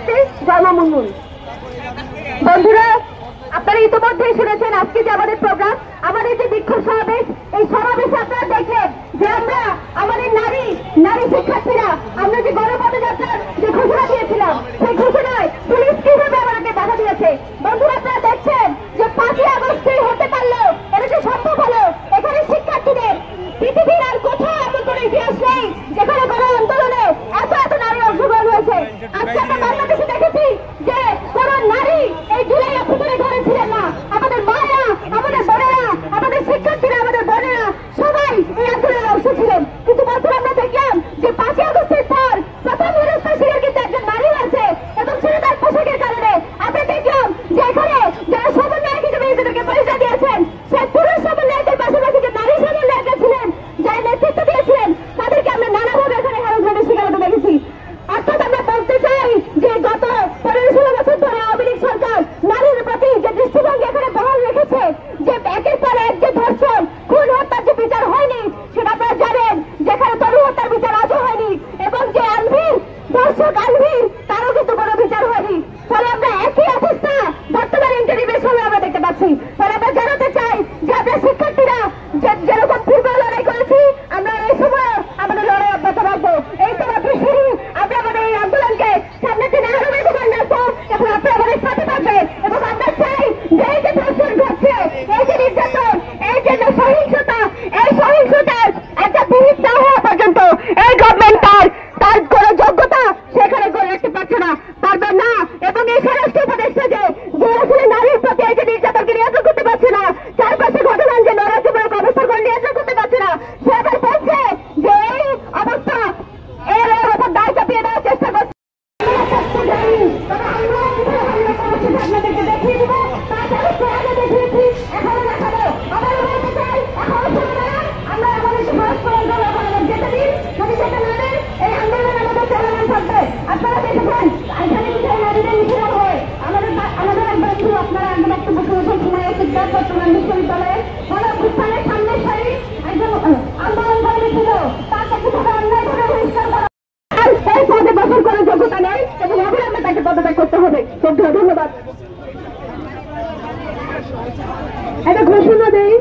শিক্ষার্থী জন্মমঙ্গল। বন্ধুরা, আপনারা ইতিমধ্যেই শুনেছেন আজকে যে আমাদের প্রোগ্রাম, আমাদের যে বিক্ষোভ সমাবেশ, এই সমাবেশে আপনারা দেখলেন যে আমরা আমাদের নারী শিক্ষার্থীরা আমরা যে গণপদযাত্রার যে ঘোষণা দিয়েছিলাম, সেই ঘোষণায় পুলিশ কিভাবে আমাদেরকে বাধা দিয়েছে। বন্ধুরা, আপনারা দেখছেন যে 5ই আগস্টে হতে পারলো, এটা যে সম্ভব হলো। এখানে শিক্ষার্থীদের পৃথিবীর আর কোথাও এমন কোনো ইতিহাস নেই যেখানে গণ আন্দোলনে এত নারী অংশগ্রহণ হয়েছে। আজকে আমরা বাংলাদেশে দেখেছি যে কোন নারী এই জুলাই অভ্যুত্থানে ঘরে ছিলেন না। আমাদের মায়েরা, আমাদের বোনেরা, আমাদের শিক্ষার্থীরা, আমাদের বোনেরা সবাই এই আন্দোলনের অংশ ছিলেন। কিন্তু বন্ধুরা, আমরা দেখলাম যে 5ই আগস্টের পর প্রথম হেনস্থার শিকার কিন্তু একজন নারী হয়েছে, এবং সেটা তার পোশাকের কারণে। আমরা দেখলাম যে এখানে যারা সমন্বয়ক হিসেবে নিজেদেরকে পরিচয় দিয়েছেন, সেই পুরুষ সমন্বয়কের পাশাপাশি যে নারী সমন্বয়করা ছিলেন, যারা নেতৃত্ব দিয়েছিলেন, তাদেরকে আমরা নানাভাবে এখানে হ্যারাসমেন্টের শিকার হতে দেখেছি। অর্থাৎ আমরা বলতে চাই যে গত 15-16 বছর ধরে আওয়ামী লীগ সরকার নারীর প্রতি যে দৃষ্টিভঙ্গি এখানে বহাল রেখেছে, যে একের পর এক যে ধর্ষণ, খুন, হত্যার যে বিচার হয়নি, সেটা আপনারা জানেন। যেখানে তরু হত্যার বিচার আজও হয়নি, এবং যে আলভীর ধর্ষক আলভীর, তারও কিন্তু কোনো বিচার হয়নি। ফলে আমরা একই অবস্থা বর্তমান ইন্টারিমের সময় আমরা দেখতে পাচ্ছি। ফলে আমরা জানাতে চাই যে আমরা শিক্ষার্থীরা যেরকম পূর্ব লড়াই করেছি, আমরা এই সময় আমাদের লড়াই অব্যাহত রাখবো। এই তো মাত্র শুরু। আমরা আমাদের এই আন্দোলনকে সামনে দিনে আরো বেগবান রাখবো, এবং আপনারা আমাদের সাথে থাকবেন। এবং আমরা চাই যে এই যে ধর্ষণ ঘটছে, এই যে নির্যাতন, এই যে সহিংসতা, এই সহিংসতার একটা বিহিত না হওয়া পর্যন্ত এই গভর্নমেন্ট তার কোন যোগ্যতা সেখানে গড়ে রাখতে পারছে না, পারবেন না। এবং এই স্বরাষ্ট্র উপদেষ্টা যে আসলে নারীর প্রতি এই যে নির্যাতনকে নিয়ন্ত্রণ করতে পারছে না, চারপাশে ঘটনার যে নৈরাজ্যমূলক অবস্থা করে নিয়ন্ত্রণ করতে পারছে না, সে আবার বলছে যে এই অবস্থা এর ওপর দায় চাপিয়ে দেওয়ার চেষ্টা করছে। আপনাদেরকে দেখিয়ে দিব, তাছাড়া দেখিয়েছি, এখনো দেখাবো। আবার বলতে চাই, এখনো শুনবে না, আমরা আমাদের সমাজ যেতে দিন, যদি সেটা না দেন, এই আন্দোলন আমাদের চলমান থাকবে। আপনারা দেখেছেন এখানে বিষয় নারীদের নিপীড়ন হয়। আমাদের এক বন্ধু, আপনারা একজন বক্তব্য শুনেছেন, সময় সিদ্ধার্থ বর্তমান বিশ্ববিদ্যালয়ে গণঅভ্যুত্থানের সামনের সারি একজন আন্দোলন কর্মী ছিল, তার কাছে থাকা অন্যায় করে বহিষ্কার করা। এই পদে বছর করে যোগ্যতা নেই, এবং অবিলম্বে তাকে পদত্যাগ করতে হবে। ধন্যবাদ। একটা ঘোষণা দেই,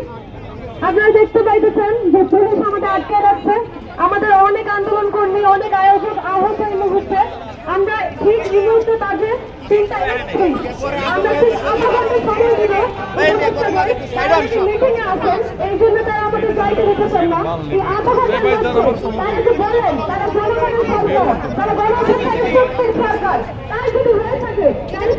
আপনারা দেখতে পাইতেছেন যে পুলিশ আমাদের আটকে রাখছে। আমাদের অনেক আন্দোলন কর্মী, অনেক আয়োজক আহত এই মুহূর্তে। আমরা ঠিক এই মুহূর্তে বাজে 3টা আমরা ঠিক আধা ঘন্টা সময় দিব। মিটিং এ আছেন, এই জন্য তারা আমাদের যাইতে দিতেছেন না। এই আধা ঘন্টার মধ্যে তারা যে বলেন তারা জনগণের সরকার, তারা গণঅভ্যুত্থানের শক্তির সরকার, তাই যদি হয়ে থাকে তাহলে